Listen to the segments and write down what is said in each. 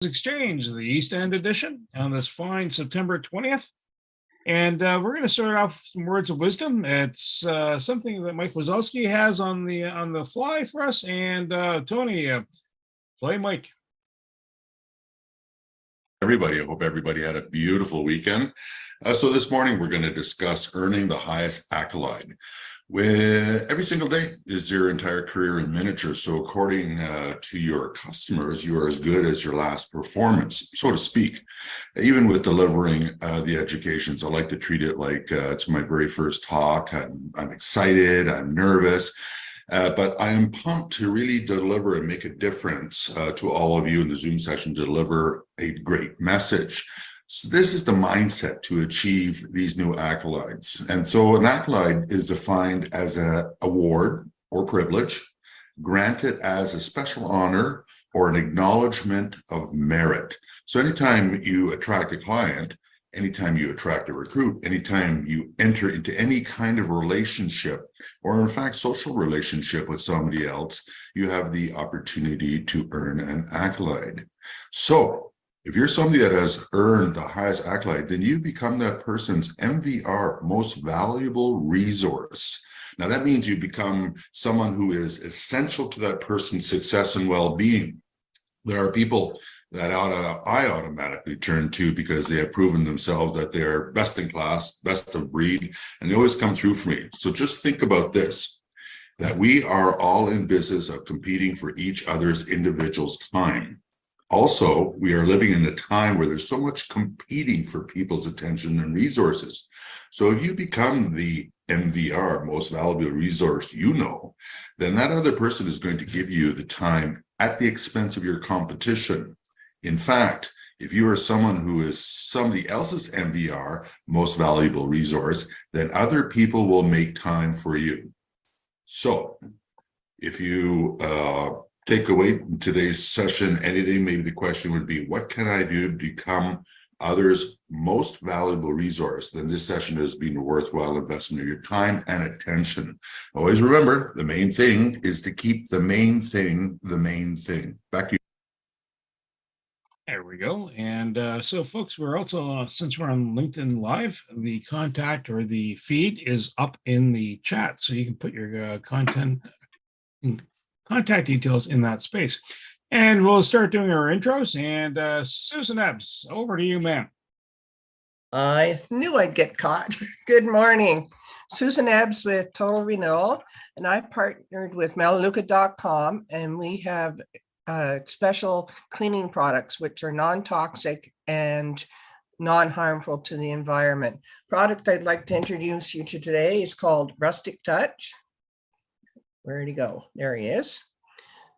Exchange, the East End edition, on this fine September 20th. And we're going to start off with some words of wisdom. It's something that Mike Wazowski has on the fly for us. And Tony, play Mike. Everybody, I hope everybody had a beautiful weekend. So this morning, we're going to discuss earning the highest accolade. Every single day is your entire career in miniature. So according to your customers, you are as good as your last performance, so to speak. Even with delivering the educations, I like to treat it like it's my very first talk. I'm excited, I'm nervous, but I am pumped to really deliver and make a difference to all of you in the Zoom session, deliver a great message. So this is the mindset to achieve these new accolades. And so an accolade is defined as an award or privilege, granted as a special honor or an acknowledgement of merit. So anytime you attract a client, anytime you attract a recruit, anytime you enter into any kind of relationship, or in fact, social relationship with somebody else, you have the opportunity to earn an accolade. So if you're somebody that has earned the highest accolade, then you become that person's MVR, most valuable resource. Now, that means you become someone who is essential to that person's success and well-being. There are people that I automatically turn to because they have proven themselves that they're best in class, best of breed, and they always come through for me. So just think about this, that we are all in business of competing for each other's individual's time. Also, we are living in a time where there's so much competing for people's attention and resources. So if you become the MVR, most valuable resource you know, then that other person is going to give you the time at the expense of your competition. In fact, if you are someone who is somebody else's MVR, most valuable resource, then other people will make time for you. So if you take away in today's session anything, maybe the question would be, what can I do to become others' most valuable resource? Then this session has been a worthwhile investment of your time and attention. Always remember, the main thing is to keep the main thing the main thing. Back to you. There we go. And so, folks, we're also, since we're on LinkedIn Live, the contact or the feed is up in the chat. So you can put your contact details in that space. And we'll start doing our intros. And Susan Ebbs, over to you, ma'am. I knew I'd get caught. Good morning. Susan Ebbs with Total Renewal, and I partnered with Melaleuca.com, and we have special cleaning products which are non-toxic and non-harmful to the environment. Product I'd like to introduce you to today is called Rustic Touch. Where'd he go? There he is.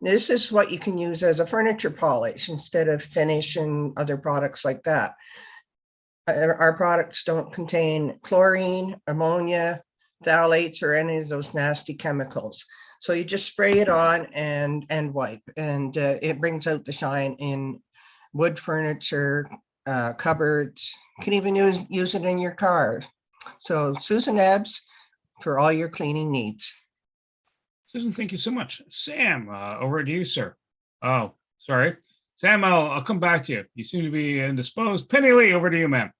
This is what you can use as a furniture polish instead of finish and other products like that. Our products don't contain chlorine, ammonia, phthalates, or any of those nasty chemicals. So you just spray it on and wipe, and it brings out the shine in wood furniture, cupboards. You can even use it in your car. So Susan Ebbs for all your cleaning needs. Susan, thank you so much. Sam, over to you, sir. Oh, sorry. Sam, I'll come back to you. You seem to be indisposed. Penny Lee, over to you, ma'am.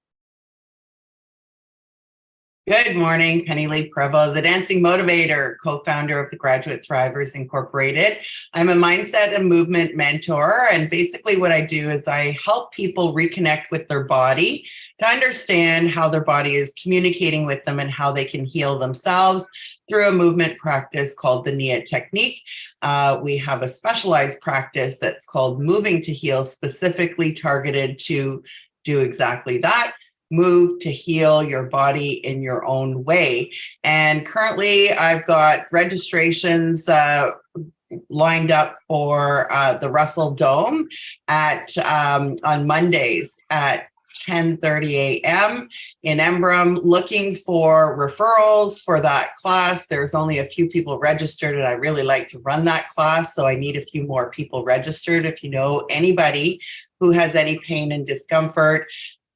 Good morning, Penny Lee Prevost, the Dancing Motivator, co-founder of the Graduate Thrivers Incorporated. I'm a mindset and movement mentor, and basically what I do is I help people reconnect with their body to understand how their body is communicating with them and how they can heal themselves through a movement practice called the NIA technique. We have a specialized practice that's called Moving to Heal, specifically targeted to do exactly that. Move to heal your body in your own way. And currently I've got registrations lined up for the Russell Dome at on Mondays at 10:30 a.m. in Embrun, looking for referrals for that class. There's only a few people registered, and I really like to run that class, so I need a few more people registered. If you know anybody who has any pain and discomfort,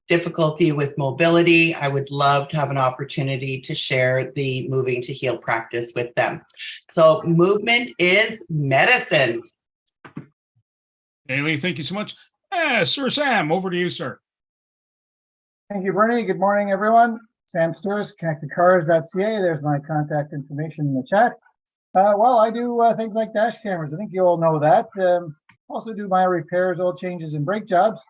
difficulty with mobility, I would love to have an opportunity to share the Moving to Heal practice with them. So movement is medicine. Haley, thank you so much. Sir Sam, over to you, sir. Thank you, Bernie. Good morning, everyone. Sam Stewart, connectedcars.ca. There's my contact information in the chat. Well, I do things like dash cameras. I think you all know that. Also do my repairs, oil changes, and brake jobs.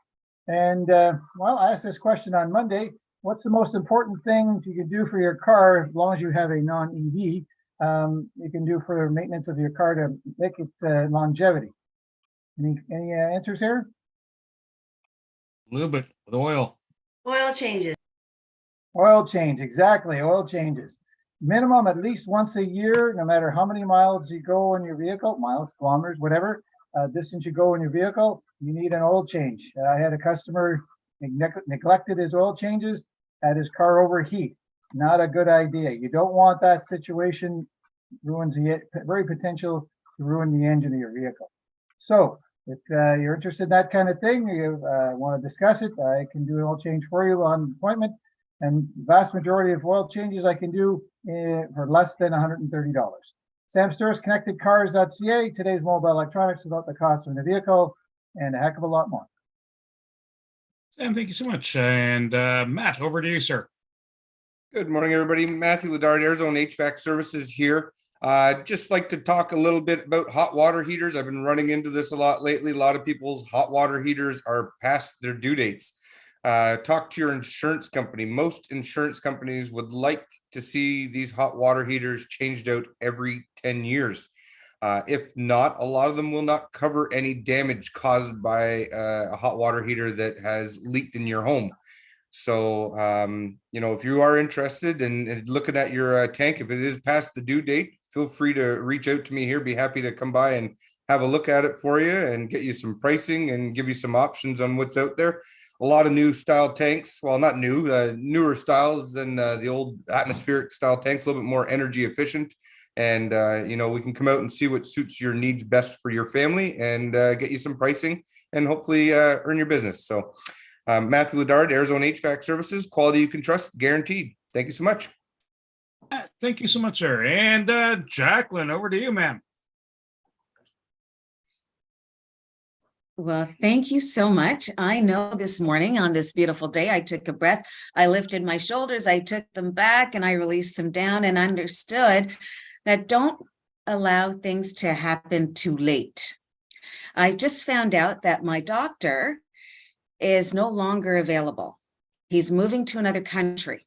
And well, I asked this question on Monday. What's the most important thing you can do for your car as long as you have a non-EV? You can do for maintenance of your car to make it longevity. Any answers here? A little bit with oil. Oil changes. Oil change, exactly. Oil changes. Minimum at least once a year, no matter how many miles you go in your vehicle, miles, kilometers, whatever distance you go in your vehicle, you need an oil change. I had a customer neglected his oil changes, had his car overheat. Not a good idea. You don't want that situation. Ruins the very potential to ruin the engine of your vehicle. So if you're interested in that kind of thing, you want to discuss it, I can do an oil change for you on appointment. And vast majority of oil changes I can do for less than $130. Sam Stewart, connectedcars.ca. Today's mobile electronics about the cost of a vehicle and a heck of a lot more. Sam, thank you so much. And Matt, over to you, sir. Good morning, everybody. Matthew Ledard, Arizona HVAC Services here. Just like to talk a little bit about hot water heaters. I've been running into this a lot lately. A lot of people's hot water heaters are past their due dates. Talk to your insurance company. Most insurance companies would like to see these hot water heaters changed out every 10 years. If not, a lot of them will not cover any damage caused by a hot water heater that has leaked in your home. So, if you are interested in looking at your tank, if it is past the due date, feel free to reach out to me here. Be happy to come by and have a look at it for you and get you some pricing and give you some options on what's out there. A lot of new style tanks. Well, not new, newer styles than the old atmospheric style tanks, a little bit more energy efficient. And, we can come out and see what suits your needs best for your family and get you some pricing and hopefully earn your business. So Matthew Ledard, Arizona HVAC Services, quality you can trust, guaranteed. Thank you so much. Thank you so much, sir. And Jacqueline, over to you, ma'am. Well, thank you so much. I know this morning on this beautiful day, I took a breath, I lifted my shoulders, I took them back and I released them down and understood that don't allow things to happen too late. I just found out that my doctor is no longer available. He's moving to another country.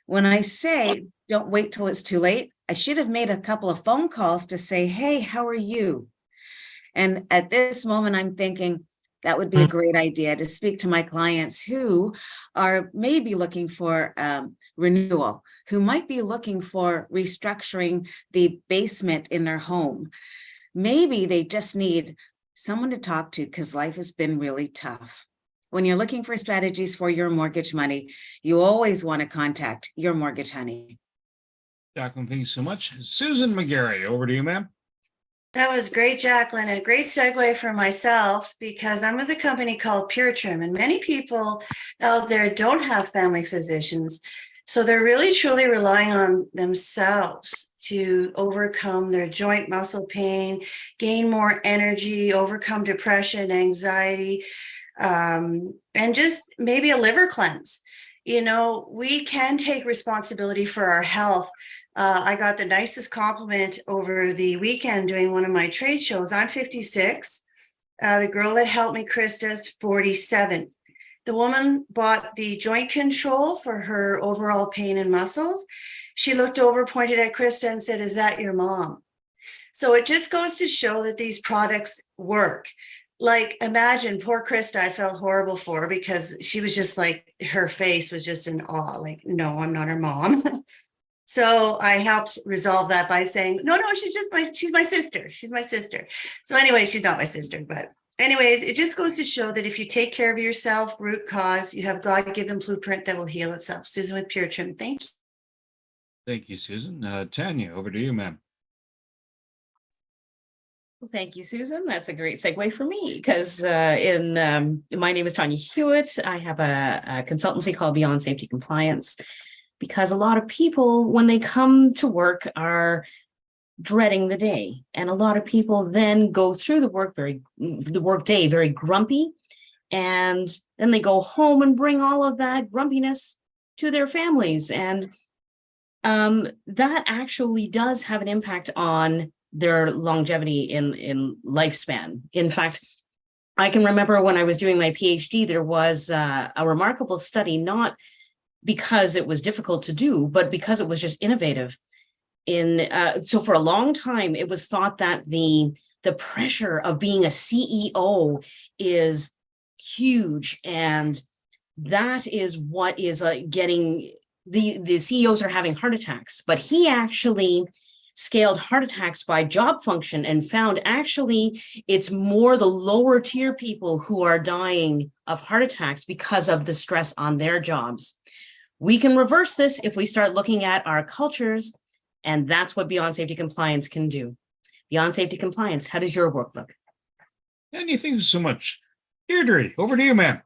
When I say don't wait till it's too late, I should have made a couple of phone calls to say, hey, how are you? And at this moment, I'm thinking that would be a great idea to speak to my clients who are maybe looking for renewal, who might be looking for restructuring the basement in their home. Maybe they just need someone to talk to because life has been really tough. When you're looking for strategies for your mortgage money, you always want to contact your mortgage honey. Jacqueline, thank you so much. Susan McGarry, over to you, ma'am. That was great, Jacqueline. A great segue for myself because I'm with a company called Restream, and many people out there don't have family physicians. So they're really truly relying on themselves to overcome their joint muscle pain, gain more energy, overcome depression, anxiety, and just maybe a liver cleanse. We can take responsibility for our health. I got the nicest compliment over the weekend doing one of my trade shows. I'm 56. The girl that helped me, Krista's 47. The woman bought the joint control for her overall pain and muscles. She looked over, pointed at Krista and said, "Is that your mom?" So it just goes to show that these products work. Like, imagine poor Krista, I felt horrible for her because she was just like, her face was just in awe. Like, no, I'm not her mom. So I helped resolve that by saying, no, she's my sister. She's my sister. So anyway, she's not my sister, but anyways, it just goes to show that if you take care of yourself, root cause, you have God-given blueprint that will heal itself. Susan with Pure Trim. Thank you. Thank you, Susan. Tanya, over to you, ma'am. Well, thank you, Susan. That's a great segue for me because my name is Tanya Hewitt. I have a consultancy called Beyond Safety Compliance because a lot of people, when they come to work, are dreading the day. And a lot of people then go through the work day very grumpy. And then they go home and bring all of that grumpiness to their families. And that actually does have an impact on their longevity in lifespan. In fact, I can remember when I was doing my PhD, there was a remarkable study, not because it was difficult to do, but because it was just innovative. So for a long time, it was thought that the pressure of being a CEO is huge, and that is what is getting the CEOs are having heart attacks. But he actually scaled heart attacks by job function and found actually it's more the lower tier people who are dying of heart attacks because of the stress on their jobs. We can reverse this if we start looking at our cultures, and that's what Beyond Safety Compliance can do. Beyond Safety Compliance, how does your work look? Andy, thank you so much. Deirdre, over to you, ma'am.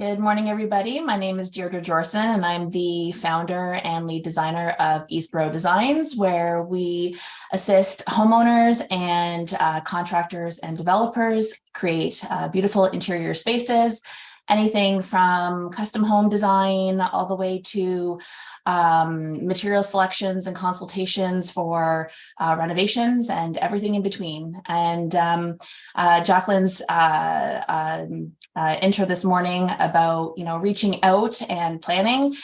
Good morning, everybody. My name is Deirdre Jorson, and I'm the founder and lead designer of Eastboro Designs, where we assist homeowners and contractors and developers create beautiful interior spaces, anything from custom home design all the way to material selections and consultations for renovations and everything in between. And Jacqueline's intro this morning about reaching out and planning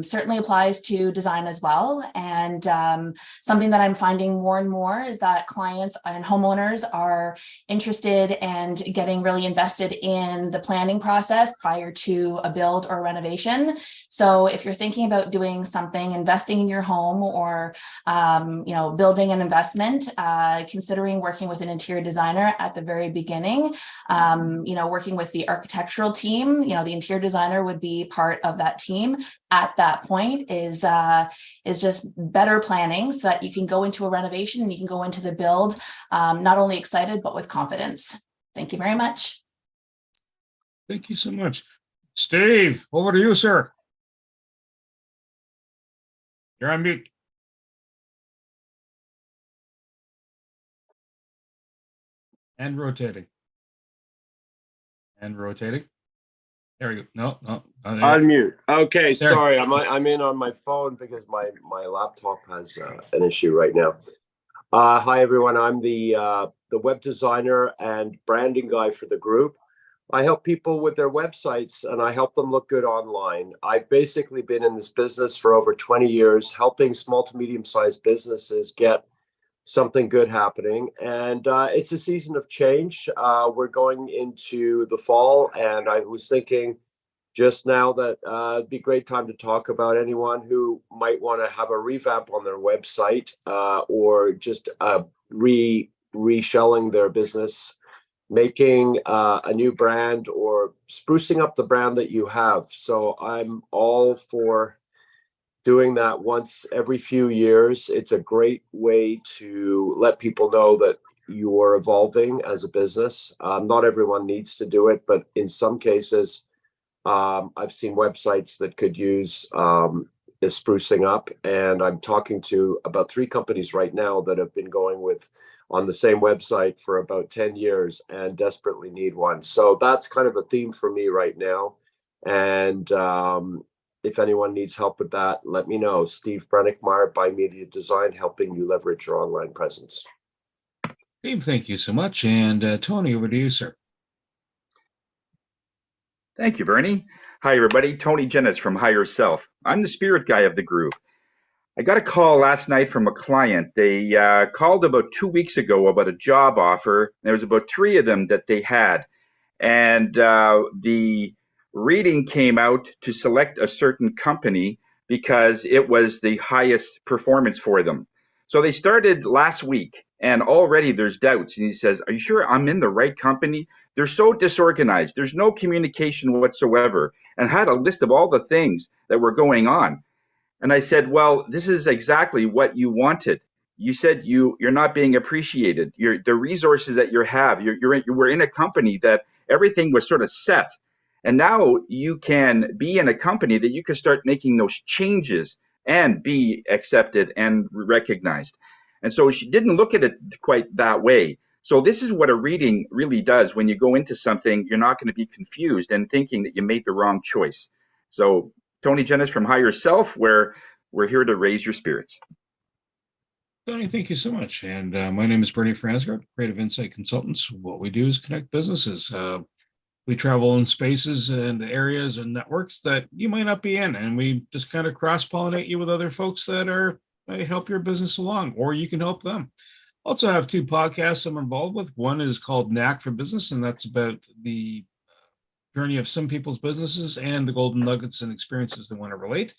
certainly applies to design as well. And something that I'm finding more and more is that clients and homeowners are interested and getting really invested in the planning process prior to a build or renovation. So if you're thinking about doing something, investing in your home, or building an investment, considering working with an interior designer at the very beginning, working with the architectural team, the interior designer would be part of that team at that point, is just better planning so that you can go into a renovation and you can go into the build not only excited but with confidence. Thank you very much. Thank you so much. Steve, over to you, sir. You're on mute. And rotating. And rotating. There we go. No. Unmute. Okay, There. sorry. I'm in on my phone because my laptop has an issue right now. Hi everyone. I'm the web designer and branding guy for the group. I help people with their websites and I help them look good online. I've basically been in this business for over 20 years, helping small to medium-sized businesses get something good happening. And it's a season of change. We're going into the fall, and I was thinking just now that it'd be a great time to talk about anyone who might want to have a revamp on their website or just reshelling their business, making a new brand or sprucing up the brand that you have. So I'm all for doing that once every few years. It's a great way to let people know that you are evolving as a business. Not everyone needs to do it, but in some cases, I've seen websites that could use the sprucing up. And I'm talking to about 3 companies right now that have been going with on the same website for about 10 years and desperately need one. So that's kind of a theme for me right now. And if anyone needs help with that, let me know. Steve Brennickmeyer, By Media Design, helping you leverage your online presence. Steve, thank you so much. And Tony, over to you, sir. Thank you, Bernie. Hi, everybody. Tony Jennis from Higher Self. I'm the spirit guy of the group. I got a call last night from a client. They called about 2 weeks ago about a job offer. There was about 3 of them that they had. And the reading came out to select a certain company because it was the highest performance for them. So they started last week, and already there's doubts. And he says, "Are you sure I'm in the right company? They're so disorganized. There's no communication whatsoever." And had a list of all the things that were going on. And I said, "Well, this is exactly what you wanted. You said you're not being appreciated. The resources that you have, we're in a company that everything was sort of set. And now you can be in a company that you can start making those changes and be accepted and recognized. And so she didn't look at it quite that way. So this is what a reading really does. When you go into something, you're not going to be confused and thinking that you made the wrong choice. So Tony Jennis from Higher Self, where we're here to raise your spirits. Tony, thank you so much. And my name is Bernie Fransgaard, Creative Insight Consultants. What we do is connect businesses. We travel in spaces and areas and networks that you might not be in, and we just kind of cross-pollinate you with other folks that may help your business along, or you can help them. Also have two podcasts I'm involved with. One is called Knack for Business, and that's about the journey of some people's businesses and the golden nuggets and experiences they want to relate.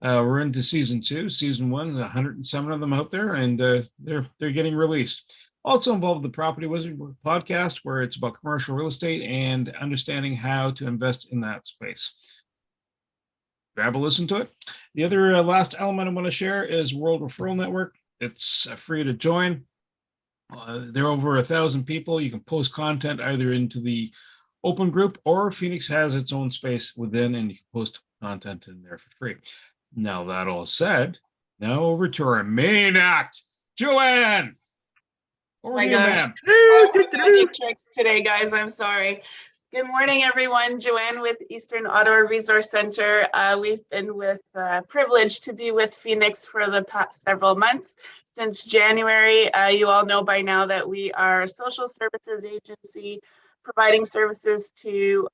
We're into season 2. Season 1 is 107 of them out there, and they're getting released. Also involved with the Property Wizard podcast, where it's about commercial real estate and understanding how to invest in that space. Grab a listen to it. The other last element I want to share is World Referral Network. It's free to join. There are over 1,000 people. You can post content either into the open group, or Phoenix has its own space within, and you can post content in there for free. Now, that all said, now over to our main act, Joanne. Oh my gosh. Magic tricks today, guys. I'm sorry. Good morning, everyone. Joanne with Eastern Ottawa Resource Center. We've been privileged to be with Phoenix for the past several months. Since January, you all know by now that we are a social services agency providing services to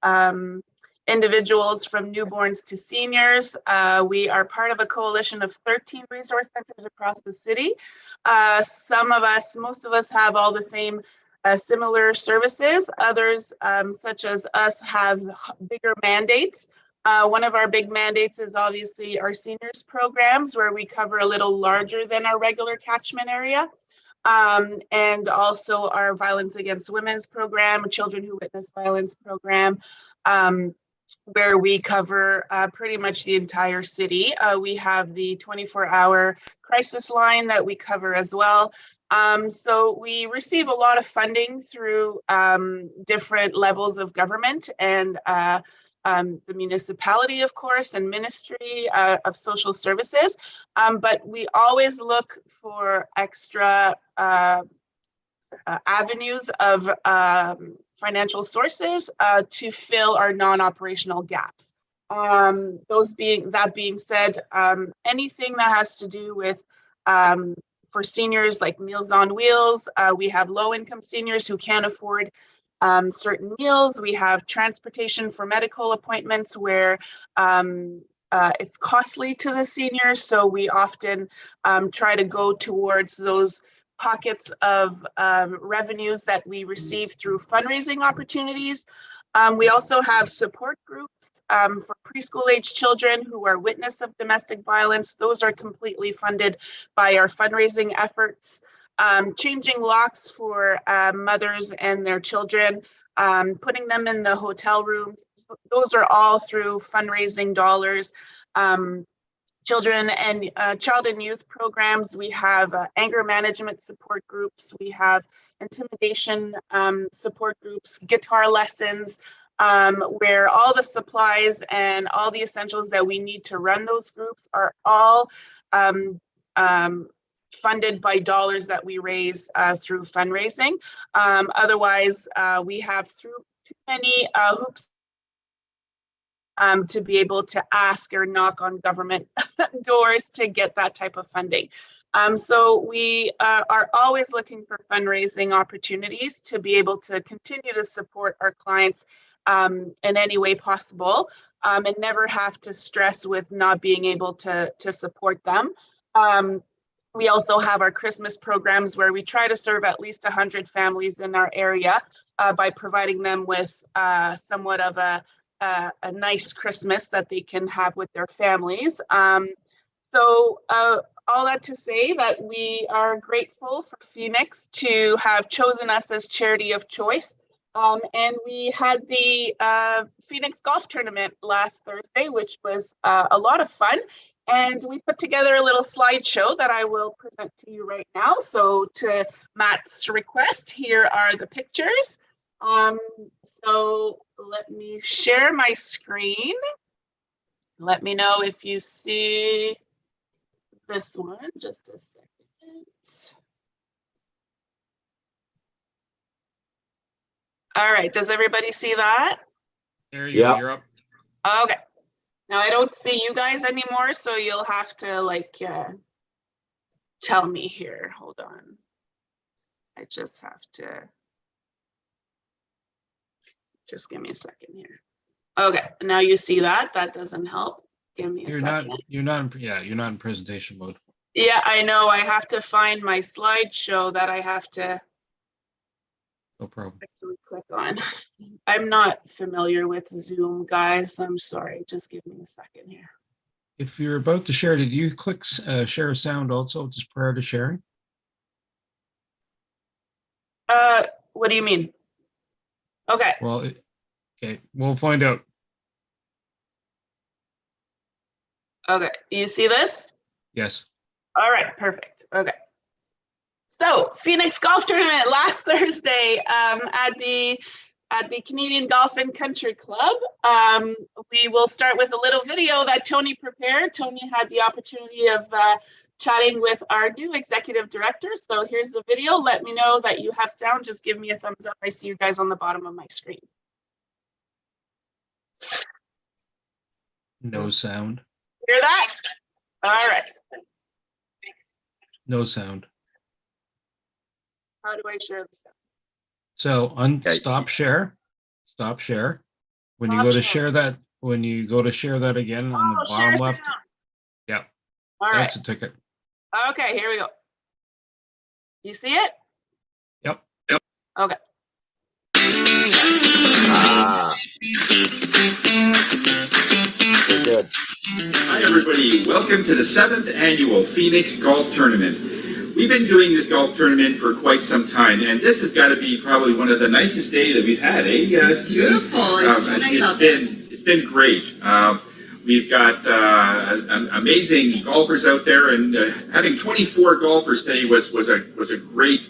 individuals from newborns to seniors. We are part of a coalition of 13 resource centers across the city. Most of us have all the same similar services. Others, such as us, have bigger mandates. One of our big mandates is obviously our seniors programs, where we cover a little larger than our regular catchment area. And also our violence against women's program, children who witness violence program, where we cover pretty much the entire city. We have the 24-hour crisis line that we cover as well. So we receive a lot of funding through different levels of government and the municipality, of course, and Ministry of Social Services. But we always look for extra avenues of financial sources to fill our non-operational gaps. That being said, anything that has to do with for seniors, like Meals on Wheels, we have low-income seniors who can't afford certain meals. We have transportation for medical appointments where it's costly to the seniors, so we often try to go towards those pockets of revenues that we receive through fundraising opportunities. We also have support groups for preschool age children who are witness of domestic violence. Those are completely funded by our fundraising efforts. Changing locks for mothers and their children, putting them in the hotel rooms. Those are all through fundraising dollars. Children and child and youth programs. We have anger management support groups. We have intimidation support groups, guitar lessons, where all the supplies and all the essentials that we need to run those groups are all funded by dollars that we raise through fundraising. Otherwise, we have too many hoops to be able to ask or knock on government doors to get that type of funding. So we are always looking for fundraising opportunities to be able to continue to support our clients in any way possible, and never have to stress with not being able to support them. We also have our Christmas programs where we try to serve at least 100 families in our area by providing them with somewhat of a nice Christmas that they can have with their families. So all that to say that we are grateful for Phoenix to have chosen us as charity of choice. And we had the Phoenix Golf Tournament last Thursday, which was a lot of fun. And we put together a little slideshow that I will present to you right now. So to Matt's request, here are the pictures. So let me share my screen. Let me know if you see this one. Just a second. All right, does everybody see that? There you go. Yeah. You're up. Okay. Now I don't see you guys anymore, so you'll have to like tell me here. Hold on. I just have to. Just give me a second here. Okay, now you see that. That doesn't help. Give me a second. You're not in presentation mode. Yeah, I know. I have to find my slideshow that I have to No problem. actually click on. I'm not familiar with Zoom, guys. I'm sorry. Just give me a second here. If you're about to share, did you click share sound also just prior to sharing? What do you mean? Okay. Well, okay, we'll find out. Okay. You see this? Yes. All right. Perfect. Okay. So Phoenix Golf Tournament last Thursday at the Canadian Golf and Country Club. We will start with a little video that Tony prepared. Tony had the opportunity of chatting with our new executive director. So here's the video. Let me know that you have sound. Just give me a thumbs up. I see you guys on the bottom of my screen. No sound. Hear that? All right. No sound. How do I share the sound? So stop share. Stop share. When you Stop go to share. share that, when you go to share that again on the share bottom left. sound. Yeah. All That's right. a ticket. Okay, here we go. You see it? Yep. Okay. Ah. Very good. Hi, everybody. Welcome to the 7th annual Phoenix Golf Tournament. We've been doing this golf tournament for quite some time, and this has got to be probably one of the nicest days that we've had, eh? It's beautiful. It's so nice out there. It's been great. We've got amazing golfers out there, and having 24 golfers today was a great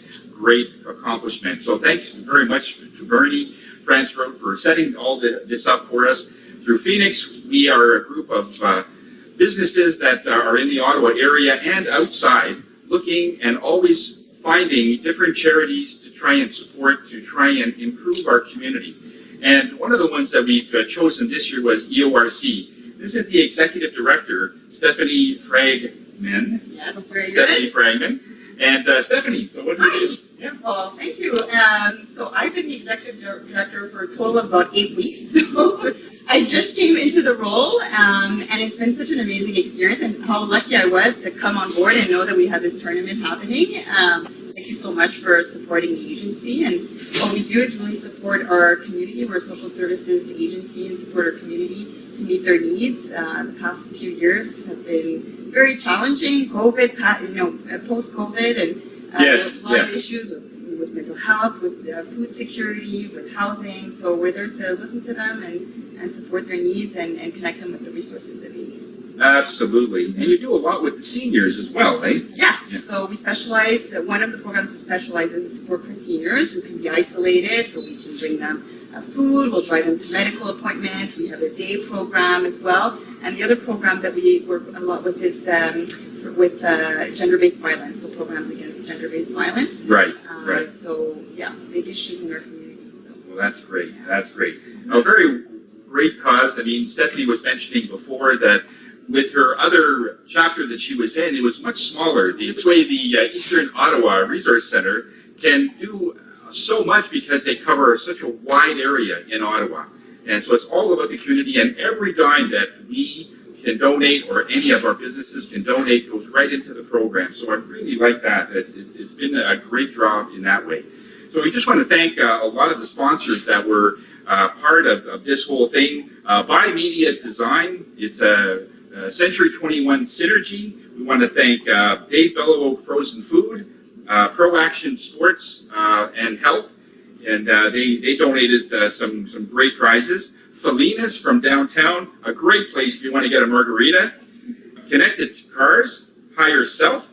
accomplishment. So thanks very much to Bernie Fransgrove for setting all this up for us. Through Phoenix, we are a group of businesses that are in the Ottawa area and outside, looking and always finding different charities to try and support, to try and improve our community. And one of the ones that we've chosen this year was EORC. This is the executive director, Stephanie Fragman. Yes, very Stephanie good. Fragman. And Stephanie, so what do you do? Yeah. Well, thank you. So I've been the executive director for a total of about 8 weeks. So I just came into the role, and it's been such an amazing experience, and how lucky I was to come on board and know that we had this tournament happening. Thank you so much for supporting the agency. And what we do is really support our community. We're a social services agency and support our community to meet their needs. The past few years have been very challenging. COVID, post-COVID, and Yes, a lot of yes. issues with mental health, with food security, with housing. So we're there to listen to them and support their needs and connect them with the resources that they need. Absolutely. And you do a lot with the seniors as well, eh? Yes, Yeah. so we specialize, one of the programs we specialize in is support for seniors who can be isolated, so we can bring them food, we'll drive them to medical appointments, we have a day program as well, and the other program that we work a lot with is with gender-based violence, so programs against gender-based violence. Right, right. So, yeah, big issues in our community. So. Well, that's great. That's great. A very great cause. I mean, Stephanie was mentioning before that with her other chapter that she was in, it was much smaller. This way, the Eastern Ottawa Resource Center can do so much because they cover such a wide area in Ottawa. And so it's all about the community, and every dime that we can donate or any of our businesses can donate goes right into the program. So I really like that. It's been a great job in that way. So we just want to thank a lot of the sponsors that were part of this whole thing. By Media Design, it's a Century 21 Synergy. We want to thank Dave Bellow Frozen Food, Pro Action Sports and Health, and they donated some great prizes. Felina's from downtown, a great place if you want to get a margarita. Connected Cars, Higher Self,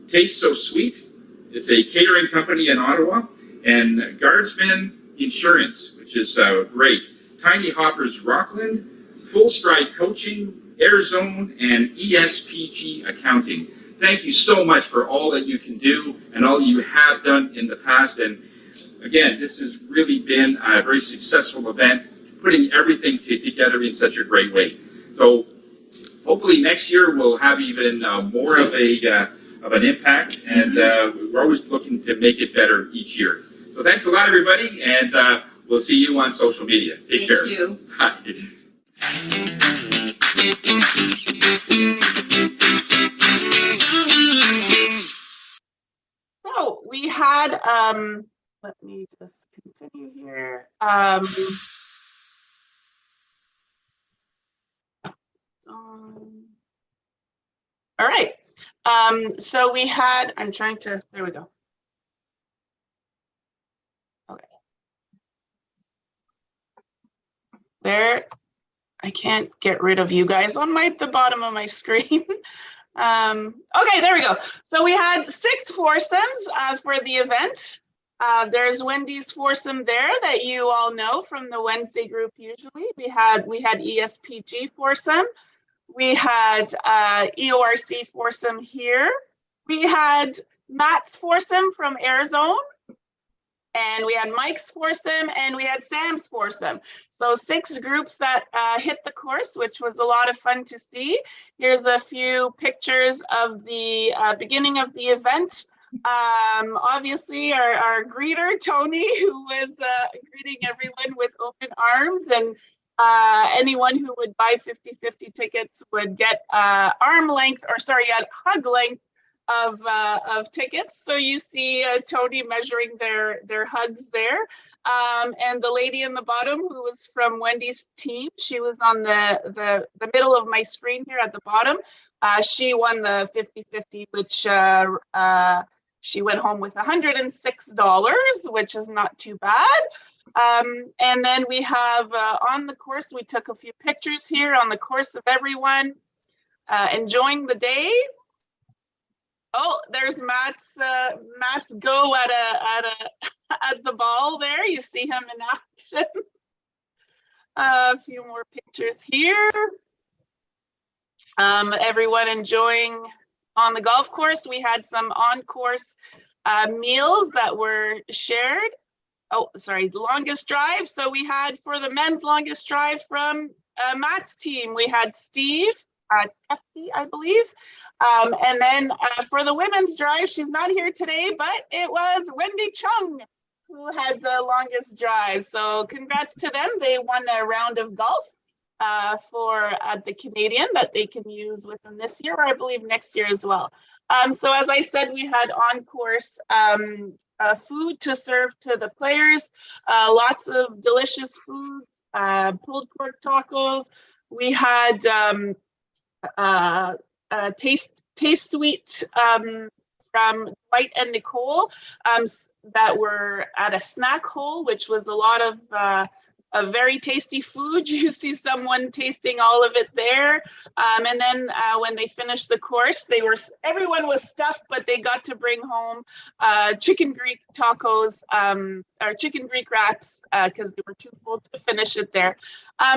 Taste So Sweet. It's a catering company in Ottawa. And Guardsman Insurance, which is great. Tiny Hoppers Rockland, Full Stride Coaching, Air Zone, and ESPG Accounting. thank you so much for all that you can do and all you have done in the past. And again, this has really been a very successful event, putting everything together in such a great way. So hopefully next year we'll have even more of an impact, and we're always looking to make it better each year. So thanks a lot, everybody, and we'll see you on social media. Take care. Thank you. Bye. So we had, let me just continue here. All right. So we had, I'm trying to, there we go. Okay. There, I can't get rid of you guys on the bottom of my screen. Okay, there we go. So we had 6 foursomes for the event. There's Wendy's foursome there that you all know from the Wednesday group. Usually we had ESPG foursome. We had EORC foursome here. We had Matt's foursome from Airzone. And we had Mike's foursome and we had Sam's foursome. So 6 groups that hit the course, which was a lot of fun to see. Here's a few pictures of the beginning of the event. Obviously our greeter, Tony, who was greeting everyone with open arms, and anyone who would buy 50/50 tickets would get hug length of tickets. So you see Tony measuring their hugs there. And the lady in the bottom who was from Wendy's team, she was on the middle of my screen here at the bottom. She won the 50/50, which she went home with $106, which is not too bad. And then we have on the course, we took a few pictures here on the course of everyone enjoying the day. Oh, there's Matt's go at the ball there. You see him in action. A few more pictures here. Everyone enjoying on the golf course. We had some on-course meals that were shared. Oh, sorry, the longest drive. So we had, for the men's longest drive from Matt's team, we had Steve Testy, I believe. And then for the women's drive, she's not here today, but it was Wendy Chung who had the longest drive. So congrats to them. They won a round of golf for the Canadian that they can use within this year, or I believe next year as well. So as I said, we had on-course food to serve to the players, lots of delicious foods, pulled pork tacos. We had Taste Sweet from Dwight and Nicole that were at a snack hole, which was a lot of very tasty food. You see someone tasting all of it there. And then when they finished the course, everyone was stuffed, but they got to bring home chicken Greek tacos or chicken Greek wraps because they were too full to finish it there.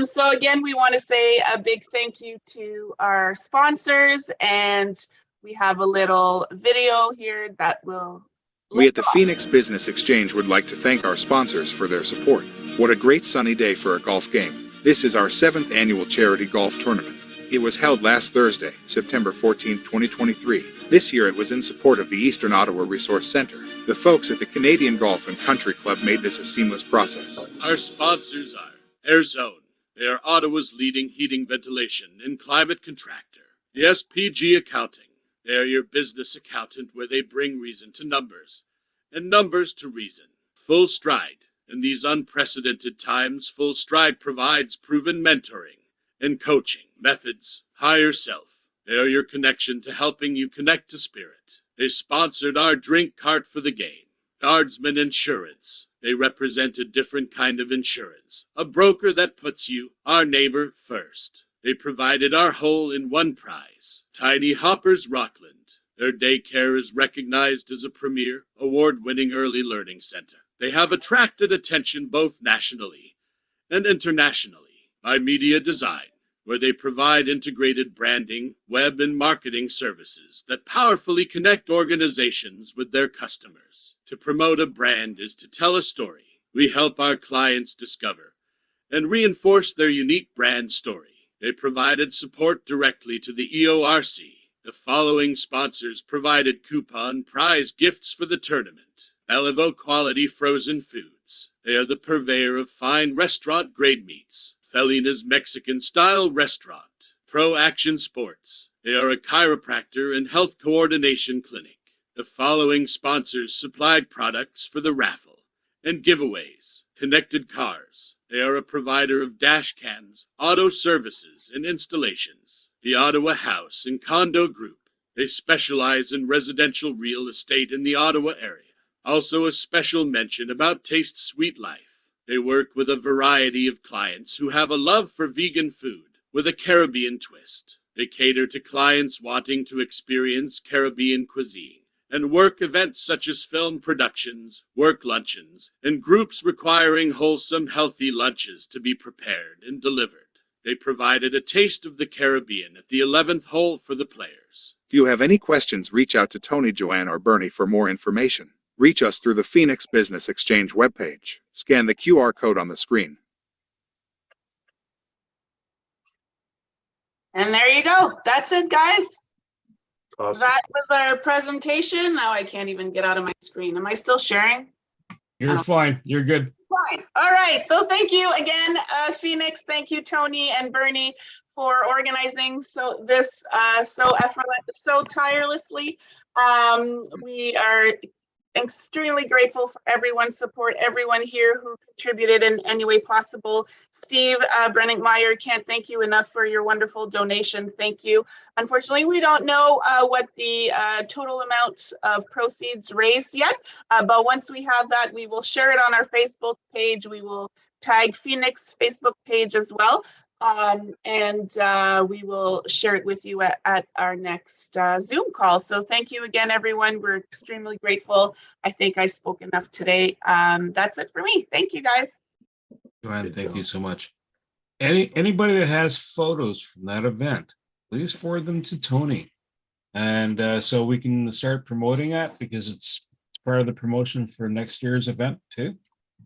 So again, we want to say a big thank you to our sponsors, and we have a little video here that will. We at the Phoenix Business Exchange would like to thank our sponsors for their support. What a great sunny day for a golf game. This is our 7th annual charity golf tournament. It was held last Thursday, September 14, 2023. This year it was in support of the Eastern Ottawa Resource Centre. The folks at the Canadian Golf and Country Club made this a seamless process. Our sponsors are Airzone. They are Ottawa's leading heating, ventilation, and climate contractor. The SPG Accounting. They are your business accountant, where they bring reason to numbers and numbers to reason. Full Stride. In these unprecedented times, Full Stride provides proven mentoring and coaching methods. Higher Self. They are your connection to helping you connect to spirit. They sponsored our drink cart for the game. Guardsman Insurance. They represent a different kind of insurance, a broker that puts you, our neighbor, first. They provided our hole-in-one prize. Tiny Hoppers Rockland. Their daycare is recognized as a premier, award-winning early learning center. They have attracted attention both nationally and internationally by Media Design, where they provide integrated branding, web, and marketing services that powerfully connect organizations with their customers. To promote a brand is to tell a story. We help our clients discover and reinforce their unique brand story. They provided support directly to the EORC. The following sponsors provided coupon prize gifts for the tournament. Beliveau Quality Frozen Foods. They are the purveyor of fine restaurant-grade meats. Felina's Mexican-style restaurant. Pro Action Sports. They are a chiropractor and health coordination clinic. The following sponsors supplied products for the raffle and giveaways. Connected Cars. They are a provider of dash cams, auto services, and installations. The Ottawa House and Condo Group. They specialize in residential real estate in the Ottawa area. Also a special mention about Taste Sweet Life. They work with a variety of clients who have a love for vegan food with a Caribbean twist. They cater to clients wanting to experience Caribbean cuisine and work events such as film productions, work luncheons, and groups requiring wholesome, healthy lunches to be prepared and delivered. They provided a taste of the Caribbean at the 11th hole for the players. If you have any questions, reach out to Tony, Joanne, or Bernie for more information. Reach us through the Phoenix Business Exchange webpage. Scan the QR code on the screen. And there you go. That's it, guys. Awesome. That was our presentation. Now I can't even get out of my screen. Am I still sharing? You're fine. You're good. Fine. All right. So thank you again, Phoenix. Thank you, Tony and Bernie, for organizing this so tirelessly. We are extremely grateful for everyone's support, everyone here who contributed in any way possible. Steve Brenninkmeyer, can't thank you enough for your wonderful donation. Thank you. Unfortunately, we don't know what the total amount of proceeds raised yet, but once we have that, we will share it on our Facebook page. We will tag Phoenix Facebook page as well. And we will share it with you at our next Zoom call. So thank you again, everyone. We're extremely grateful. I think I spoke enough today. That's it for me. Thank you, guys. Joanne, thank you so much. Anybody that has photos from that event, please forward them to Tony. And so we can start promoting that, because it's part of the promotion for next year's event too.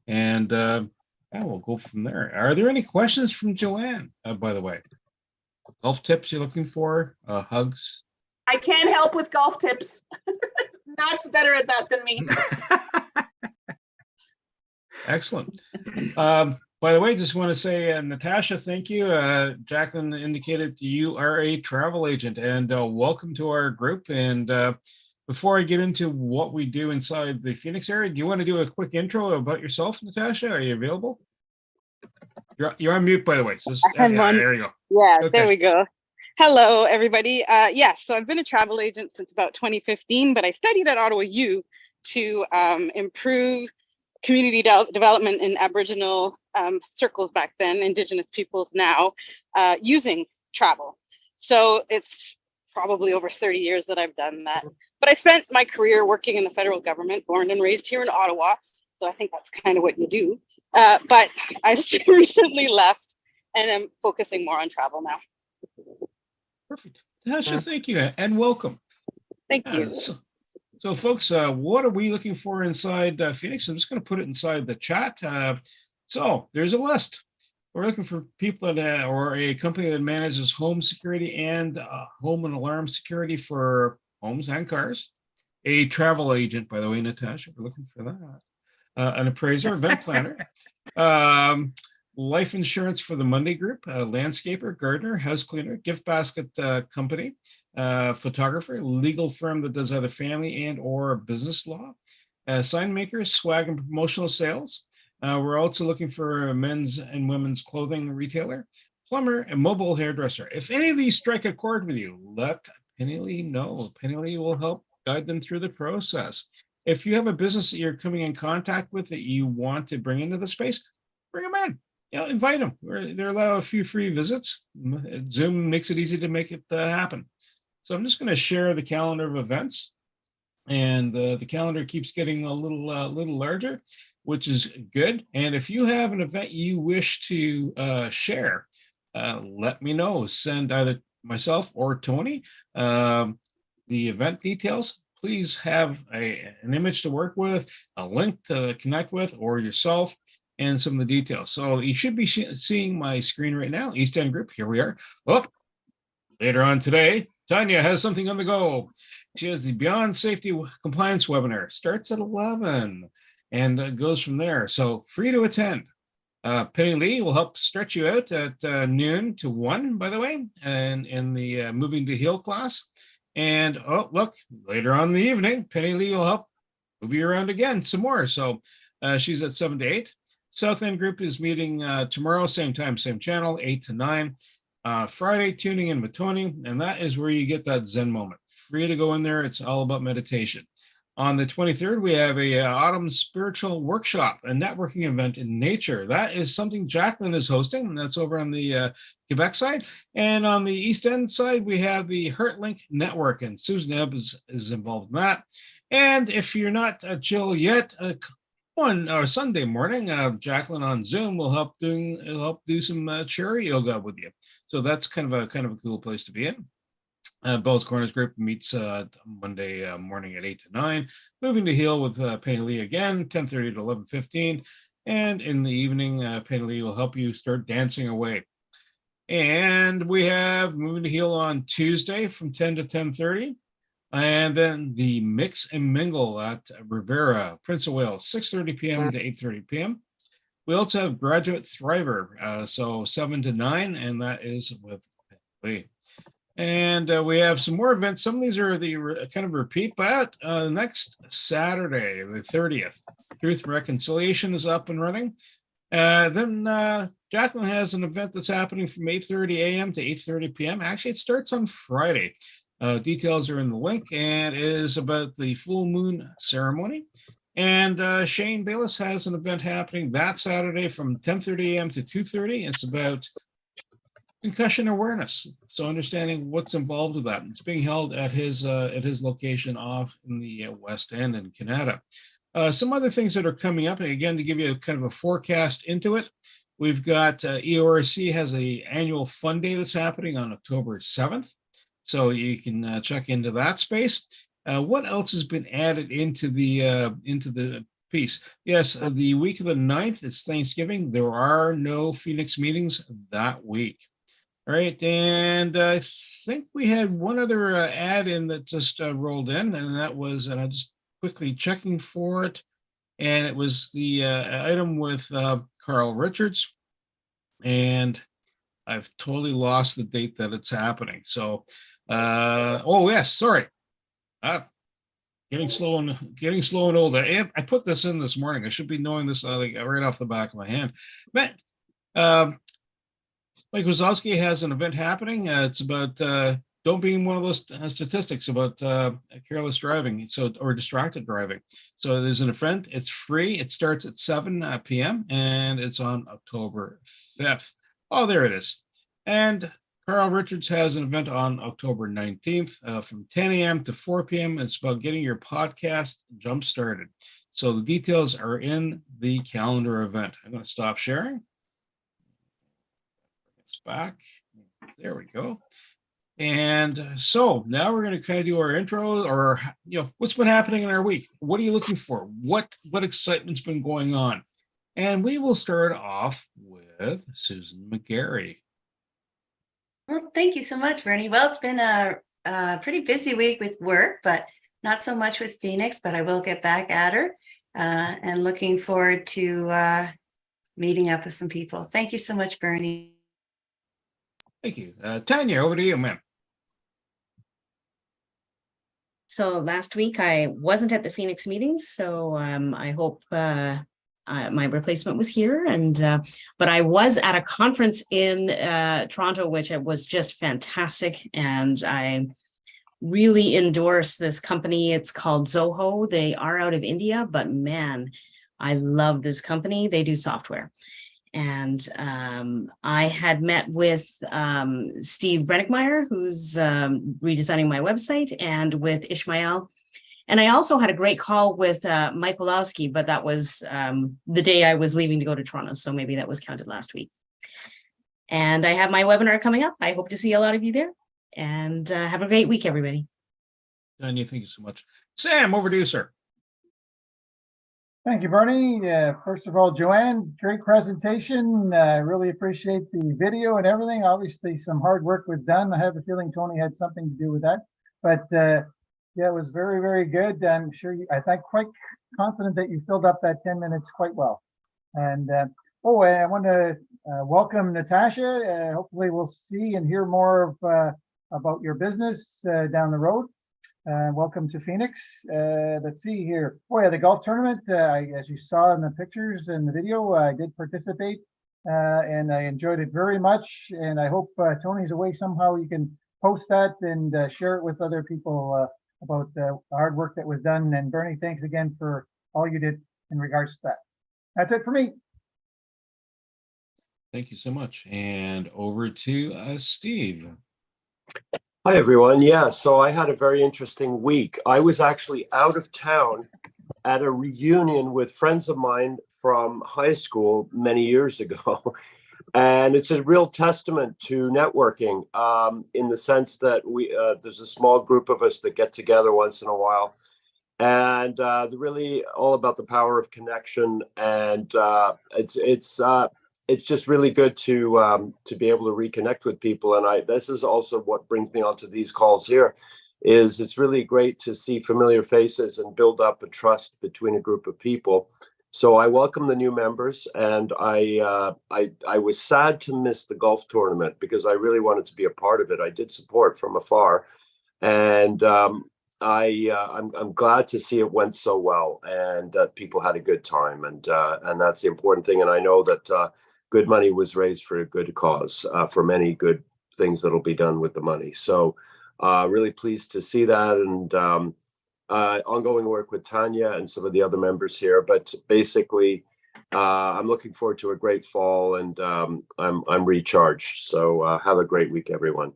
And yeah, we'll go from there. Are there any questions from Joanne, by the way? Golf tips you're looking for? Hugs? I can't help with golf tips. Matt's better at that than me. Excellent. By the way, just want to say, Natasha, thank you. Jacqueline indicated you are a travel agent, and welcome to our group. And before I get into what we do inside the Phoenix area, do you want to do a quick intro about yourself, Natasha? Are you available? You're on mute, by the way. So there you go. Yeah, Okay. There we go. Hello, everybody. So I've been a travel agent since about 2015, but I studied at Ottawa U to improve community development in Aboriginal circles back then, Indigenous peoples now, using travel. So it's probably over 30 years that I've done that. But I spent my career working in the federal government, born and raised here in Ottawa. So I think that's kind of what you do. But I just recently left and I'm focusing more on travel now. Perfect. Natasha, thank you and welcome. Thank you. So folks, what are we looking for inside Phoenix? I'm just going to put it inside the chat. So there's a list. We're looking for people that, or a company that manages home security and home and alarm security for homes and cars. A travel agent, by the way, Natasha, we're looking for that. An appraiser, event planner, life insurance for the Monday group, landscaper, gardener, house cleaner, gift basket company, photographer, legal firm that does either family and or business law, sign maker, swag and promotional sales. We're also looking for a men's and women's clothing retailer, plumber, and mobile hairdresser. If any of these strike a chord with you, let Penny Lee know. Penny Lee will help guide them through the process. If you have a business that you're coming in contact with that you want to bring into the space, bring them in. Invite them. They're allowed a few free visits. Zoom makes it easy to make it happen. So I'm just going to share the calendar of events, and the calendar keeps getting a little larger, which is good. And if you have an event you wish to share, let me know. Send either myself or Tony the event details. Please have an image to work with, a link to connect with, or yourself, and some of the details. So you should be seeing my screen right now. East End Group, here we are. Oh, later on today, Tanya has something on the go. She has the Beyond Safety Compliance webinar. Starts at 11 and goes from there. So free to attend. Penny Lee will help stretch you out at noon to 1, by the way, and in the Moving to Heal class. And oh, look, later on in the evening, Penny Lee will help move you around again some more. So she's at 7 to 8. South End Group is meeting tomorrow, same time, same channel, 8 to 9. Friday, tuning in with Tony, and that is where you get that Zen moment. Free to go in there. It's all about meditation. On the 23rd, we have a autumn spiritual workshop, a networking event in nature. That is something Jacqueline is hosting, and that's over on the Quebec side. And on the East End side, we have the HeartLink Network, and Susan Ebbs is involved in that. And if you're not chill yet, on Sunday morning, Jacqueline on Zoom will help do some chair yoga with you. So that's kind of a cool place to be in. Bell's Corners Group meets Monday morning at 8 to 9. Moving to Heal with Penny Lee again, 10:30 to 11:15. And in the evening, Penny Lee will help you start dancing away. And we have Moving to Heal on Tuesday from 10 to 10:30. And then the Mix and Mingle at Rivera, Prince of Wales, 6:30 p.m. to 8:30 p.m. We also have Graduate Thriver, so 7 to 9, and that is with Penny Lee. And we have some more events. Some of these are the kind of repeat, but next Saturday, the 30th, Truth and Reconciliation is up and running. Then Jacqueline has an event that's happening from 8:30 a.m. to 8:30 p.m. Actually, it starts on Friday. Details are in the link, and it is about the full moon ceremony. And Shane Bayless has an event happening that Saturday from 10:30 a.m. to 2:30. It's about concussion awareness, so understanding what's involved with that. It's being held at his location off in the West End in Canada. Some other things that are coming up, and again, to give you kind of a forecast into it, we've got EORC has an annual fun day that's happening on October 7th, so you can check into that space. What else has been added into the piece? Yes, the week of the 9th is Thanksgiving. There are no Phoenix meetings that week. All right, and I think we had one other ad in that just rolled in, and that was, and I'm just quickly checking for it, and it was the item with Carl Richards, and I've totally lost the date that it's happening. So, oh yes, sorry, getting slow and old. I put this in this morning. I should be knowing this like right off the back of my hand, but. Mike Wazowski has an event happening. It's about don't be in one of those statistics about careless driving, or distracted driving. So there's an event. It's free. It starts at 7 p.m. and it's on October 5th. Oh, there it is. And Carl Richards has an event on October 19th from 10 a.m. to 4 p.m. It's about getting your podcast jump started. So the details are in the calendar event. I'm going to stop sharing. Back. There we go. And so now we're going to kind of do our intro, or what's been happening in our week. What are you looking for? What excitement's been going on? And we will start off with Susan McGarry. Well, thank you so much, Bernie. Well, it's been a pretty busy week with work, but not so much with Phoenix, but I will get back at her and looking forward to meeting up with some people. Thank you so much, Bernie. Thank you. Tanya, over to you, ma'am. So last week I wasn't at the Phoenix meetings, so I hope my replacement was here. But I was at a conference in Toronto, which was just fantastic. And I really endorse this company. It's called Zoho. They are out of India, but man, I love this company. They do software. And I had met with Steve Brennickmeyer, who's redesigning my website, and with Ishmael. And I also had a great call with Mike Wolowski, but that was the day I was leaving to go to Toronto. So maybe that was counted last week. And I have my webinar coming up. I hope to see a lot of you there. And have a great week, everybody. Tanya, thank you so much. Sam, over to you, sir. Thank you, Bernie. First of all, Joanne, great presentation. I really appreciate the video and everything. Obviously, some hard work was done. I have a feeling Tony had something to do with that. But yeah, it was very, very good. I'm sure I think quite confident that you filled up that 10 minutes quite well. And I want to welcome Natasha. Hopefully, we'll see and hear more of, about your business down the road. Welcome to Phoenix. Let's see here. Oh yeah, the golf tournament, as you saw in the pictures and the video, I did participate and I enjoyed it very much. And I hope Tony's away somehow you can post that and share it with other people about the hard work that was done. And Bernie, thanks again for all you did in regards to that. That's it for me. Thank you so much. And over to Steve. Hi, everyone. Yeah, so I had a very interesting week. I was actually out of town at a reunion with friends of mine from high school many years ago. And it's a real testament to networking in the sense that there's a small group of us that get together once in a while. And they're really all about the power of connection. And it's just really good to be able to reconnect with people. And this is also what brings me onto these calls here, is it's really great to see familiar faces and build up a trust between a group of people. So I welcome the new members, and I was sad to miss the golf tournament because I really wanted to be a part of it. I did support from afar, and I'm glad to see it went so well and that people had a good time, and that's the important thing. And I know that good money was raised for a good cause, for many good things that'll be done with the money. So really pleased to see that, and ongoing work with Tanya and some of the other members here. But basically, I'm looking forward to a great fall, and I'm recharged. So have a great week, everyone.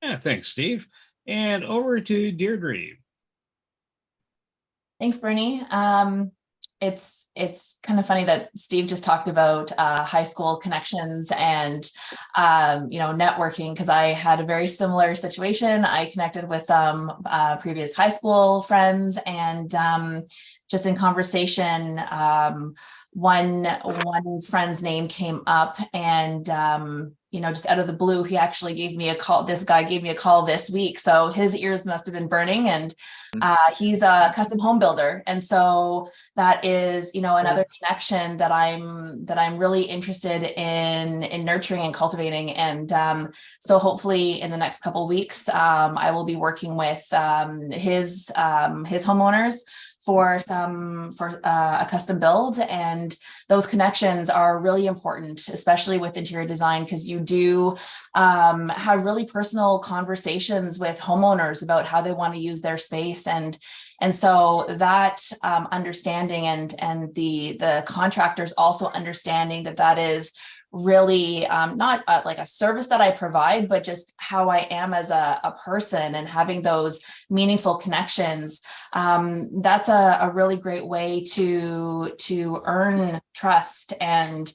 Yeah, thanks, Steve. And over to Deirdre. Thanks, Bernie. It's kind of funny that Steve just talked about high school connections and networking, because I had a very similar situation. I connected with some previous high school friends, and just in conversation, one friend's name came up, and just out of the blue, he actually gave me a call. This guy gave me a call this week, so his ears must have been burning. And he's a custom home builder, and so that is another connection that I'm really interested in nurturing and cultivating. And so hopefully in the next couple of weeks, I will be working with his homeowners for a custom build. And those connections are really important, especially with interior design, because you do have really personal conversations with homeowners about how they want to use their space. And so that understanding and the contractors also understanding that is really not like a service that I provide, but just how I am as a person, and having those meaningful connections. That's a really great way to earn trust and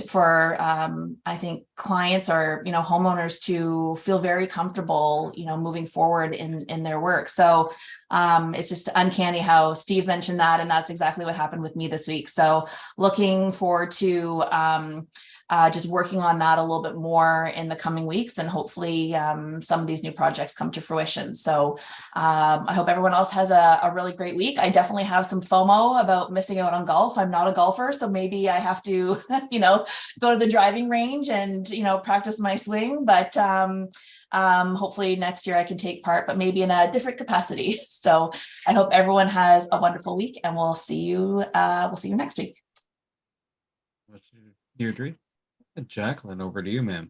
for I think clients or homeowners to feel very comfortable moving forward in their work. So it's just uncanny how Steve mentioned that, and that's exactly what happened with me this week. So looking forward to just working on that a little bit more in the coming weeks, and hopefully some of these new projects come to fruition. So I hope everyone else has a really great week. I definitely have some FOMO about missing out on golf. I'm not a golfer, so maybe I have to, go to the driving range and, practice my swing. But hopefully next year I can take part, but maybe in a different capacity. So I hope everyone has a wonderful week, and we'll see you next week. Deirdre. Jacqueline, over to you, ma'am.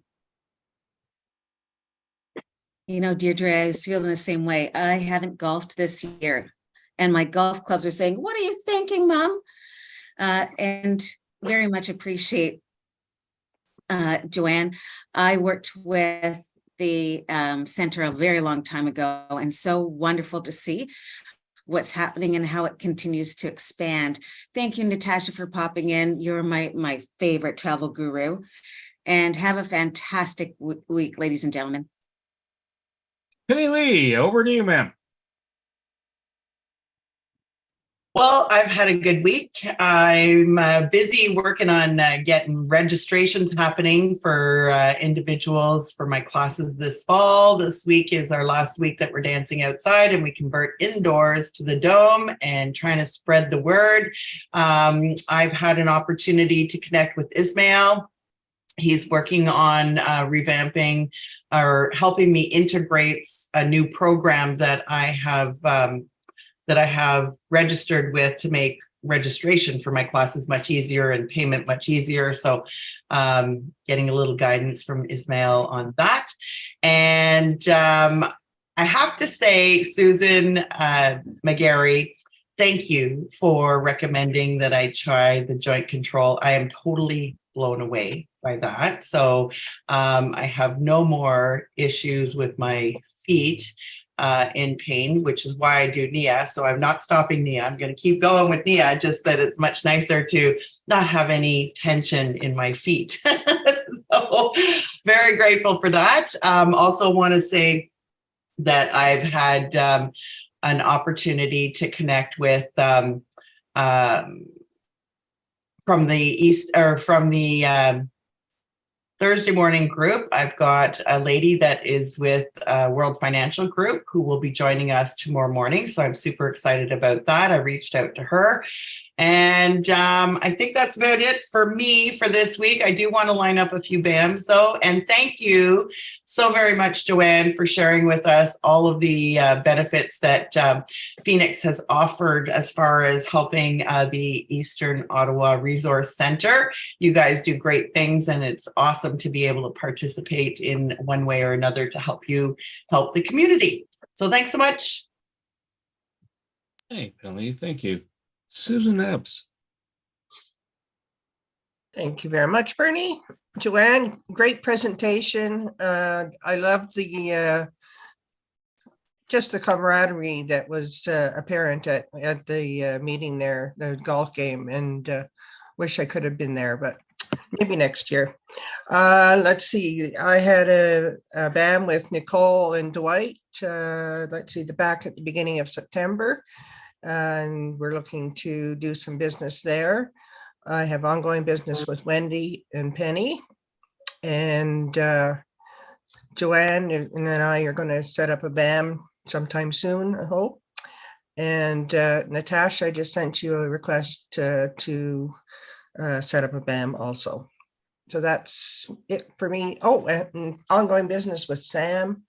Deirdre, I was feeling the same way. I haven't golfed this year, and my golf clubs are saying, "What are you thinking, Mom?" And very much appreciate Joanne. I worked with the center a very long time ago, and so wonderful to see what's happening and how it continues to expand. Thank you, Natasha, for popping in. You're my favorite travel guru. and have a fantastic week, ladies and gentlemen. Penny Lee, over to you, ma'am. Well, I've had a good week. I'm busy working on getting registrations happening for individuals for my classes this fall. This week is our last week that we're dancing outside, and we convert indoors to the Dome and trying to spread the word. I've had an opportunity to connect with Ismail. He's working on revamping or helping me integrate a new program that I have registered with to make registration for my classes much easier and payment much easier. So getting a little guidance from Ismail on that. And I have to say, Susan McGarry, thank you for recommending that I try the joint control. I am totally blown away by that. So I have no more issues with my feet in pain, which is why I do NIA. So I'm not stopping NIA. I'm going to keep going with NIA, just that it's much nicer to not have any tension in my feet. So very grateful for that. Also want to say that I've had an opportunity to connect with from the Thursday morning group. I've got a lady that is with World Financial Group who will be joining us tomorrow morning. So I'm super excited about that. I reached out to her. And I think that's about it for me for this week. I do want to line up a few BAMs though. And thank you so very much, Joanne, for sharing with us all of the benefits that Phoenix has offered as far as helping the Eastern Ottawa Resource Center. You guys do great things, and it's awesome to be able to participate in one way or another to help you help the community. So thanks so much. Hey, Penny, thank you. Susan Ebbs. Thank you very much, Bernie. Joanne, great presentation. I loved the just the camaraderie that was apparent at the meeting there, the golf game, and wish I could have been there, but maybe next year. Let's see. I had a BAM with Nicole and Dwight. Let's see, back at the beginning of September. And we're looking to do some business there. I have ongoing business with Wendy and Penny, and Joanne and I are going to set up a BAM sometime soon, I hope. And Natasha, I just sent you a request to set up a BAM also. So that's it for me. Oh, and ongoing business with Sam.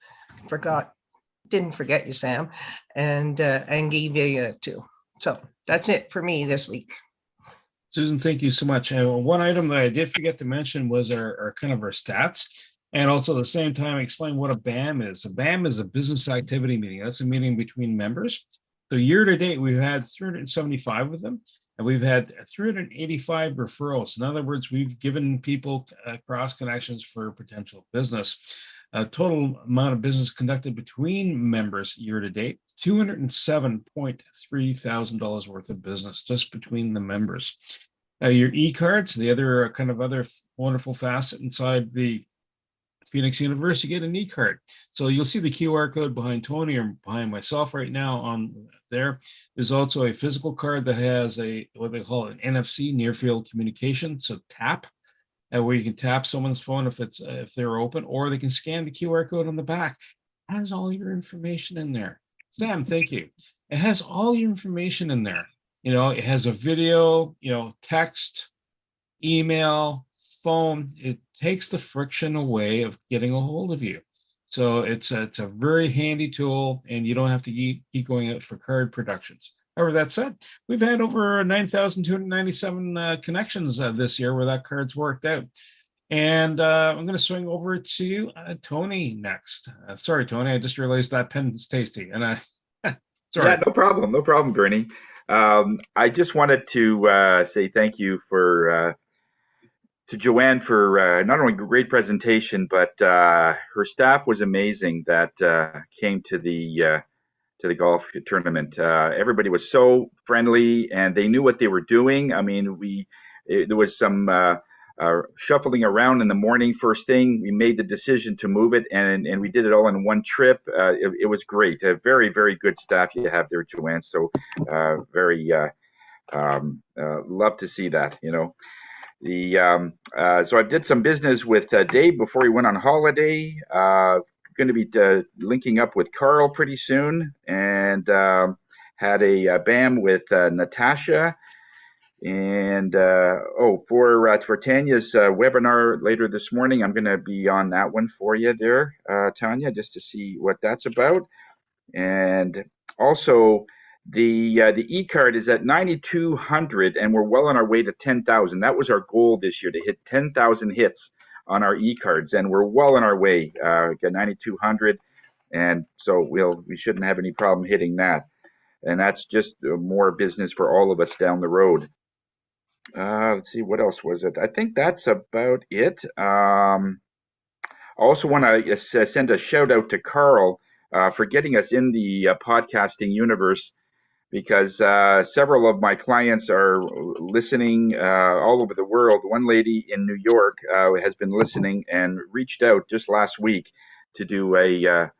Didn't forget you, Sam, and gave you too. So that's it for me this week. Susan, thank you so much. One item that I did forget to mention was our kind of our stats, and also at the same time explain what a BAM is. A BAM is a business activity meeting. That's a meeting between members. So year to date, we've had 375 of them, and we've had 385 referrals. In other words, we've given people cross connections for potential business. Total amount of business conducted between members year to date, $207.3 thousand worth of business just between the members. Your e-cards, the other kind of other wonderful facet inside the Phoenix University, get an e-card. So you'll see the QR code behind Tony or behind myself right now on there. There's also a physical card that has what they call an NFC, near field communication, so tap. Where you can tap someone's phone if they're open, or they can scan the QR code on the back. It has all your information in there. Sam, thank you. It has all your information in there. It has a video, text, email, phone. It takes the friction away of getting a hold of you. So it's a very handy tool, and you don't have to keep going out for card productions. However, that said, we've had over 9,297 connections this year where that card's worked out. And I'm going to swing over to Tony next. Sorry, Tony, I just realized that pen's tasty. And sorry. Yeah, no problem, Bernie. I just wanted to say thank you to Joanne for not only great presentation, but her staff was amazing that came to the golf tournament. Everybody was so friendly, and they knew what they were doing. I mean, there was some shuffling around in the morning first thing. We made the decision to move it, and we did it all in one trip. It was great. Very, very good staff you have there, Joanne. So very love to see that, you know. So I did some business with Dave before he went on holiday. Going to be linking up with Carl pretty soon, and had a BAM with Natasha. And for Tanya's webinar later this morning, I'm going to be on that one for you there, Tanya, just to see what that's about. And also, the e-card is at 9,200, and we're well on our way to 10,000. That was our goal this year, to hit 10,000 hits on our e-cards, and we're well on our way. Got 9,200, and so we shouldn't have any problem hitting that. And that's just more business for all of us down the road. Let's see, what else was it? I think that's about it. I also want to send a shout out to Carl for getting us in the podcasting universe, because several of my clients are listening all over the world. One lady in New York has been listening and reached out just last week to do a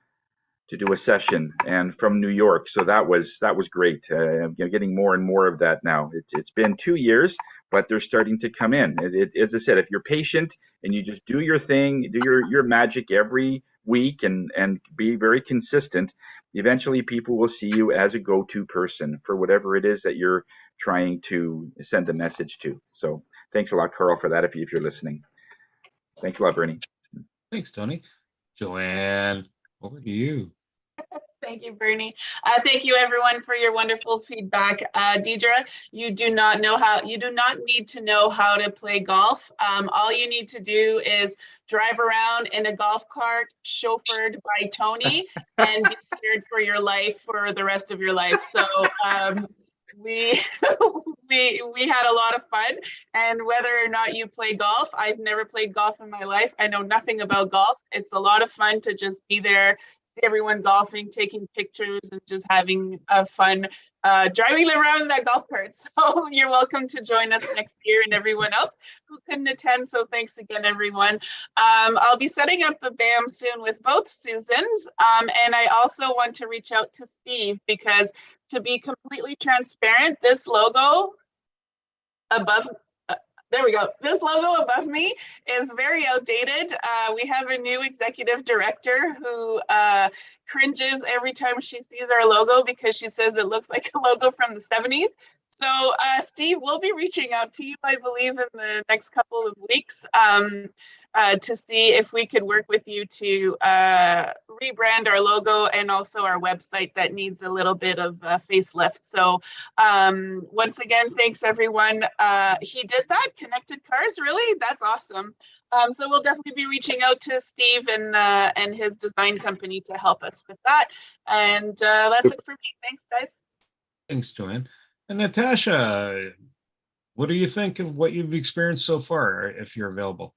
session, and from New York. So that was great. Getting more and more of that now. It's been 2 years, but they're starting to come in. As I said, if you're patient and you just do your thing, do your magic every week, and be very consistent, eventually people will see you as a go-to person for whatever it is that you're trying to send a message to. So thanks a lot, Carl, for that, if you're listening. Thanks a lot, Bernie. Thanks, Tony. Joanne, over to you. Thank you, Bernie. Thank you, everyone, for your wonderful feedback. Deidre, you do not need to know how to play golf. All you need to do is drive around in a golf cart chauffeured by Tony and be scared for your life for the rest of your life. So we had a lot of fun, and whether or not you play golf, I've never played golf in my life. I know nothing about golf. It's a lot of fun to just be there, see everyone golfing, taking pictures, and just having fun driving around in that golf cart. So you're welcome to join us next year, and everyone else who couldn't attend. So thanks again, everyone. I'll be setting up a BAM soon with both Susans. And I also want to reach out to Steve, because to be completely transparent, this logo above, there we go. This logo above me is very outdated. We have a new executive director who cringes every time she sees our logo, because she says it looks like a logo from the 70s. So Steve, we'll be reaching out to you, I believe, in the next couple of weeks to see if we could work with you to rebrand our logo, and also our website that needs a little bit of facelift. So once again, thanks everyone. He did that, connected cars, really? That's awesome. So we'll definitely be reaching out to Steve and his design company to help us with that. And that's it for me. Thanks, guys. Thanks, Joanne. And Natasha, what do you think of what you've experienced so far, if you're available?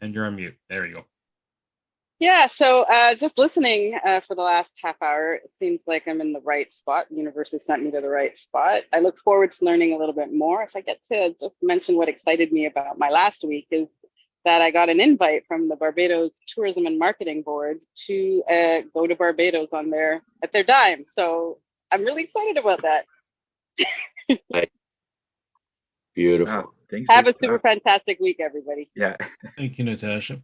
And you're on mute. There you go. Yeah, so just listening for the last half hour, it seems like I'm in the right spot. The universe has sent me to the right spot. I look forward to learning a little bit more. If I get to just mention what excited me about my last week, is that I got an invite from the Barbados Tourism and Marketing Board to go to Barbados at their dime. So I'm really excited about that. Beautiful. Wow, Have a super fantastic week, everybody. Yeah. Thank you, Natasha.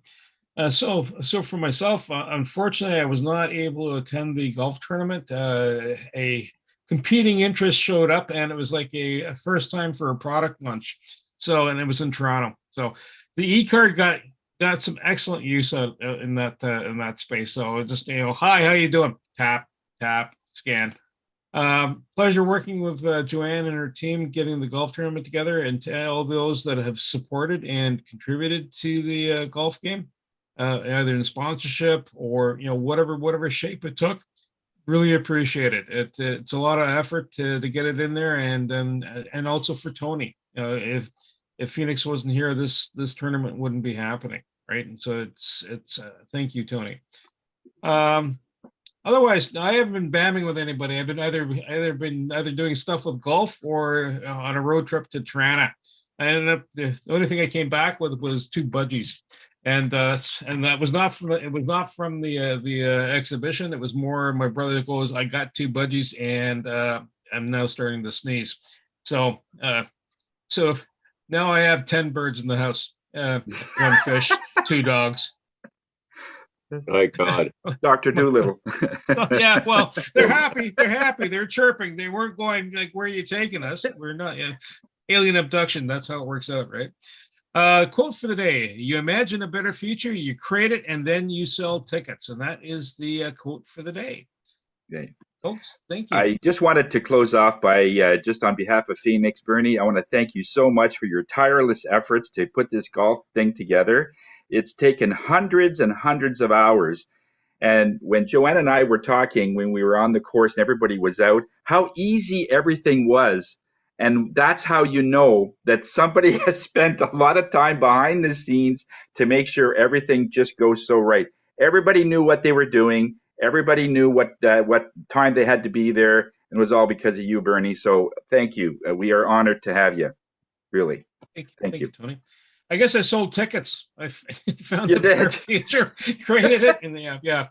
So for myself, unfortunately, I was not able to attend the golf tournament. A competing interest showed up, and it was like a first time for a product launch. So, and it was in Toronto. So the e-card got some excellent use in that space. So just, hi, how you doing? Tap, scan. Pleasure working with Joanne and her team getting the golf tournament together, and to all those that have supported and contributed to the golf game, either in sponsorship or whatever shape it took. Really appreciate it. It's a lot of effort to get it in there, and also for Tony. If Phoenix wasn't here, this tournament wouldn't be happening, right? And so it's thank you, Tony. Otherwise, I haven't been bamming with anybody. I've been either doing stuff with golf or on a road trip to Tirana. I ended up, the only thing I came back with was 2 budgies. And that was not from the exhibition. It was more my brother goes, I got 2 budgies and I'm now starting to sneeze. So so now I have 10 birds in the house. 1 fish, 2 dogs. My God. Dr. Doolittle. Yeah, well, they're happy. They're happy. They're chirping. They weren't going like, where are you taking us? We're not alien abduction. That's how it works out, right? Quote for the day: you imagine a better future, you create it, and then you sell tickets. And that is the quote for the day. Okay. Folks, thank you. I just wanted to close off by just on behalf of Phoenix, Bernie, I want to thank you so much for your tireless efforts to put this golf thing together. It's taken hundreds and hundreds of hours. And when Joanne and I were talking, when we were on the course and everybody was out, how easy everything was. And that's how you know that somebody has spent a lot of time behind the scenes to make sure everything just goes so right. Everybody knew what they were doing. Everybody knew what time they had to be there. And it was all because of you, Bernie. So thank you. We are honored to have you. Really. Thank you, Tony. I guess I sold tickets. I found You a better did. future, created it, and yeah.